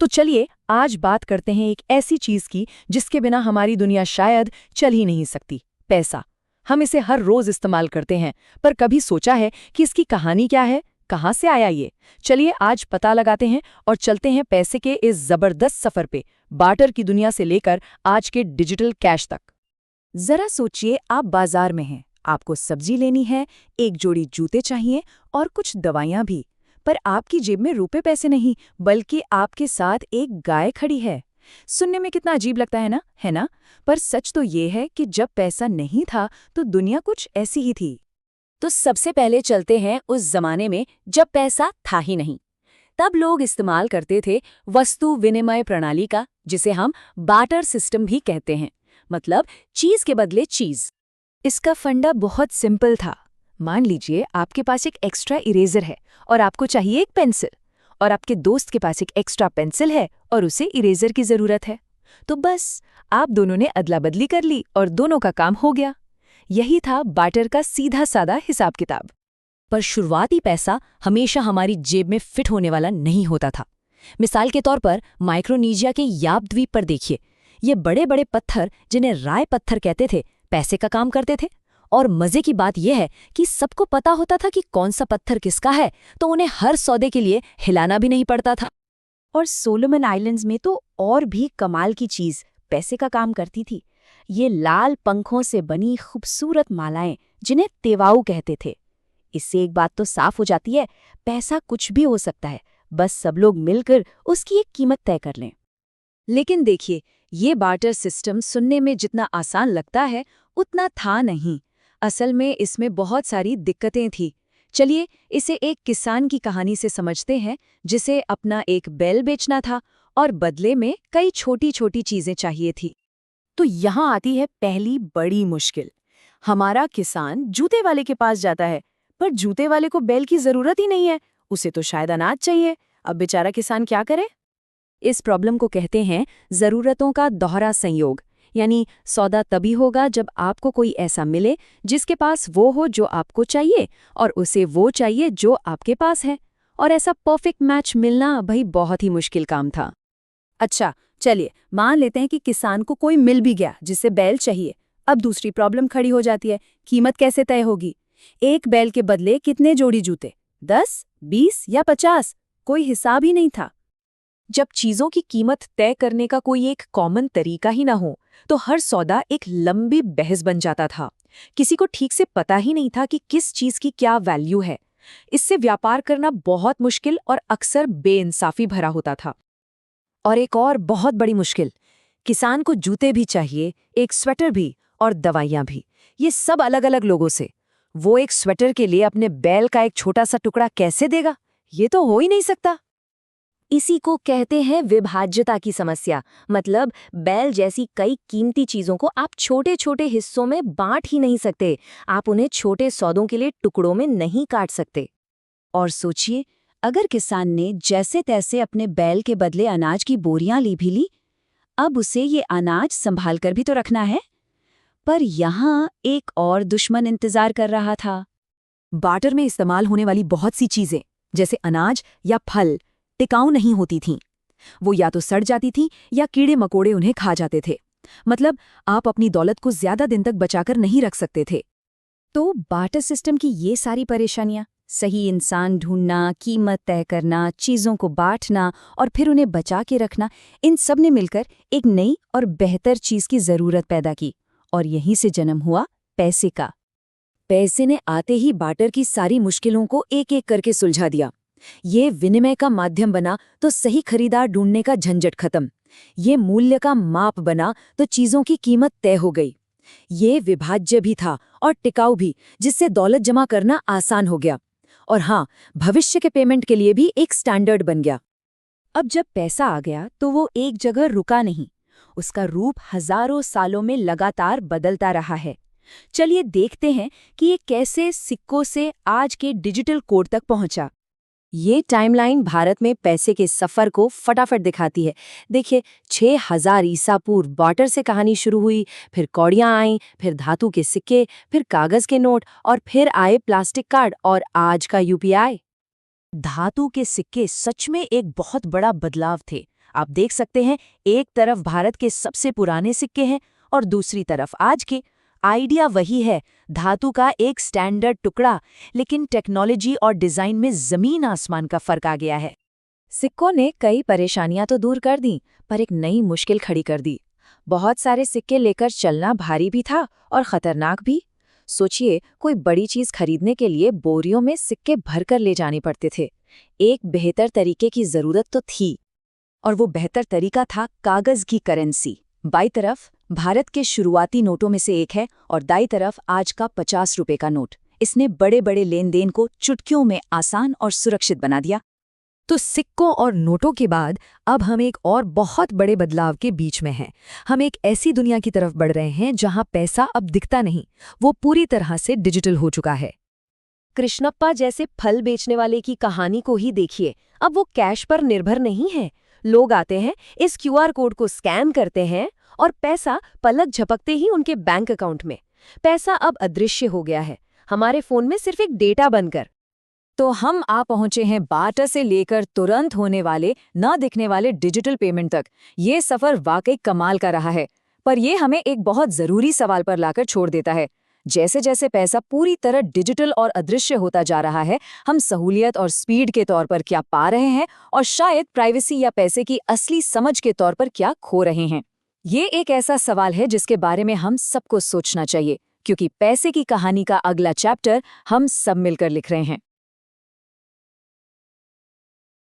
तो चलिए आज बात करते हैं एक ऐसी चीज की जिसके बिना हमारी दुनिया शायद चल ही नहीं सकती, पैसा। हम इसे हर रोज इस्तेमाल करते हैं, पर कभी सोचा है कि इसकी कहानी क्या है, कहाँ से आया ये? चलिए आज पता लगाते हैं और चलते हैं पैसे के इस जबरदस्त सफर पे, बार्टर की दुनिया से लेकर आज के डिजिटल कैश तक। जरा सोचिए, आप बाजार में हैं, आपको सब्जी लेनी है, एक जोड़ी जूते चाहिए और कुछ दवाइयाँ भी। पर आपकी जेब में रुपए पैसे नहीं, बल्कि आपके साथ एक गाय खड़ी है। सुनने में कितना अजीब लगता है ना? पर सच तो ये है कि जब पैसा नहीं था तो दुनिया कुछ ऐसी ही थी। तो सबसे पहले चलते हैं उस जमाने में जब पैसा था ही नहीं। तब लोग इस्तेमाल करते थे वस्तु विनिमय प्रणाली का, जिसे हम बार्टर सिस्टम भी कहते हैं, मतलब चीज के बदले चीज। इसका फंडा बहुत सिंपल था। मान लीजिए आपके पास एक एक्स्ट्रा इरेजर है और आपको चाहिए एक पेंसिल, और आपके दोस्त के पास एक एक्स्ट्रा पेंसिल है और उसे इरेजर की जरूरत है। तो बस आप दोनों ने अदला बदली कर ली और दोनों का काम हो गया। यही था बार्टर का सीधा साधा हिसाब किताब। पर शुरुआती पैसा हमेशा हमारी जेब में फिट होने वाला नहीं होता था। मिसाल के तौर पर माइक्रोनीजिया के याप द्वीप पर देखिए। ये बड़े बड़े पत्थर, जिन्हें राय पत्थर कहते थे, पैसे का काम करते थे। और मजे की बात यह है कि सबको पता होता था कि कौन सा पत्थर किसका है, तो उन्हें हर सौदे के लिए हिलाना भी नहीं पड़ता था। और सोलोमन आइलैंड्स में तो और भी कमाल की चीज पैसे का काम करती थी। ये लाल पंखों से बनी खूबसूरत मालाएं, जिन्हें तेवाऊ कहते थे। इससे एक बात तो साफ हो जाती है, पैसा कुछ भी हो सकता है, बस सब लोग मिलकर उसकी एक कीमत तय कर लें। लेकिन देखिए, ये बार्टर सिस्टम सुनने में जितना आसान लगता है, उतना था नहीं। असल में इसमें बहुत सारी दिक्कतें थी। चलिए इसे एक किसान की कहानी से समझते हैं, जिसे अपना एक बैल बेचना था और बदले में कई छोटी छोटी चीजें चाहिए थी। तो यहाँ आती है पहली बड़ी मुश्किल। हमारा किसान जूते वाले के पास जाता है, पर जूते वाले को बैल की जरूरत ही नहीं है, उसे तो शायद अनाज चाहिए। अब बेचारा किसान क्या करे? इस प्रॉब्लम को कहते हैं जरूरतों का दोहरा संयोग। यानी सौदा तभी होगा जब आपको कोई ऐसा मिले जिसके पास वो हो जो आपको चाहिए, और उसे वो चाहिए जो आपके पास है। और ऐसा परफेक्ट मैच मिलना भाई बहुत ही मुश्किल काम था। अच्छा, चलिए मान लेते हैं कि किसान को कोई मिल भी गया जिसे बैल चाहिए। अब दूसरी प्रॉब्लम खड़ी हो जाती है, कीमत कैसे तय होगी? एक बैल के बदले कितने जोड़ी जूते? 10, 20 या 50? कोई हिसाब ही नहीं था। जब चीजों की कीमत तय करने का कोई एक कॉमन तरीका ही ना हो, तो हर सौदा एक लंबी बहस बन जाता था। किसी को ठीक से पता ही नहीं था कि किस चीज की क्या वैल्यू है। इससे व्यापार करना बहुत मुश्किल और अक्सर बेइंसाफी भरा होता था। और एक और बहुत बड़ी मुश्किल, किसान को जूते भी चाहिए, एक स्वेटर भी और दवाइयां भी। ये सब अलग अलग लोगों से। वो एक स्वेटर के लिए अपने बैल का एक छोटा सा टुकड़ा कैसे देगा? ये तो हो ही नहीं सकता। इसी को कहते हैं विभाज्यता की समस्या। मतलब बैल जैसी कई कीमती चीजों को आप छोटे छोटे हिस्सों में बांट ही नहीं सकते। आप उन्हें छोटे सौदों के लिए टुकड़ों में नहीं काट सकते। और सोचिए, अगर किसान ने जैसे तैसे अपने बैल के बदले अनाज की बोरियां भी ली, अब उसे ये अनाज संभाल कर भी तो रखना है। पर यहाँ एक और दुश्मन इंतजार कर रहा था। बार्टर में इस्तेमाल होने वाली बहुत सी चीजें, जैसे अनाज या फल, टिकाऊ नहीं होती थीं। वो या तो सड़ जाती थीं या कीड़े मकोड़े उन्हें खा जाते थे। मतलब आप अपनी दौलत को ज्यादा दिन तक बचाकर नहीं रख सकते थे। तो बार्टर सिस्टम की ये सारी परेशानियां, सही इंसान ढूंढना, कीमत तय करना, चीजों को बांटना और फिर उन्हें बचा के रखना, इन सब ने मिलकर एक नई और बेहतर चीज की जरूरत पैदा की। और यहीं से जन्म हुआ पैसे का। पैसे ने आते ही बार्टर की सारी मुश्किलों को एक एक करके सुलझा दिया। ये विनिमय का माध्यम बना तो सही खरीदार ढूंढने का झंझट खत्म। ये मूल्य का माप बना तो चीजों की कीमत तय हो गई। ये विभाज्य भी था और टिकाऊ भी, जिससे दौलत जमा करना आसान हो गया। और हाँ, भविष्य के पेमेंट के लिए भी एक स्टैंडर्ड बन गया। अब जब पैसा आ गया तो वो एक जगह रुका नहीं। उसका रूप हजारों सालों में लगातार बदलता रहा है। चलिए देखते हैं कि ये कैसे सिक्कों से आज के डिजिटल कोड तक पहुंचा। ये टाइमलाइन भारत में पैसे के सफर को फटाफट दिखाती है। देखिए, 6000 ईसा पूर्व बार्टर से कहानी शुरू हुई, फिर कौड़ियाँ आईं, फिर धातु के सिक्के, फिर कागज के नोट और फिर आए प्लास्टिक कार्ड और आज का यूपीआई। धातु के सिक्के सच में एक बहुत बड़ा बदलाव थे। आप देख सकते हैं, एक तरफ भारत के सबसे पुराने सिक्के हैं और दूसरी तरफ आज के। आइडिया वही है, धातु का एक स्टैंडर्ड टुकड़ा, लेकिन टेक्नोलॉजी और डिजाइन में जमीन आसमान का फर्क आ गया है। सिक्कों ने कई परेशानियां तो दूर कर दी, पर एक नई मुश्किल खड़ी कर दी। बहुत सारे सिक्के लेकर चलना भारी भी था और खतरनाक भी। सोचिए, कोई बड़ी चीज खरीदने के लिए बोरियों में सिक्के भरकर ले जाने पड़ते थे। एक बेहतर तरीके की जरूरत तो थी, और वो बेहतर तरीका था कागज की करेंसी। बाईं तरफ भारत के शुरुआती नोटों में से एक है और दाईं तरफ आज का 50 रुपए का नोट। इसने बड़े बड़े लेन देन को चुटकियों में आसान और सुरक्षित बना दिया। तो सिक्कों और नोटों के बाद अब हम एक और बहुत बड़े बदलाव के बीच में हैं। हम एक ऐसी दुनिया की तरफ बढ़ रहे हैं जहां पैसा अब दिखता नहीं, वो पूरी तरह से डिजिटल हो चुका है। कृष्णप्पा जैसे फल बेचने वाले की कहानी को ही देखिए। अब वो कैश पर निर्भर नहीं है। लोग आते हैं, इस क्यूआर कोड को स्कैन करते हैं और पैसा पलक झपकते ही उनके बैंक अकाउंट में। पैसा अब अदृश्य हो गया है, हमारे फोन में सिर्फ एक डेटा बनकर। तो हम आ पहुंचे हैं बार्टर से लेकर तुरंत होने वाले न दिखने वाले डिजिटल पेमेंट तक। ये सफर वाकई कमाल का रहा है, पर ये हमें एक बहुत जरूरी सवाल पर लाकर छोड़ देता है। जैसे जैसे पैसा पूरी तरह डिजिटल और अदृश्य होता जा रहा है, हम सहूलियत और स्पीड के तौर पर क्या पा रहे हैं और शायद प्राइवेसी या पैसे की असली समझ के तौर पर क्या खो रहे हैं। ये एक ऐसा सवाल है जिसके बारे में हम सबको सोचना चाहिए, क्योंकि पैसे की कहानी का अगला चैप्टर हम सब मिलकर लिख रहे हैं।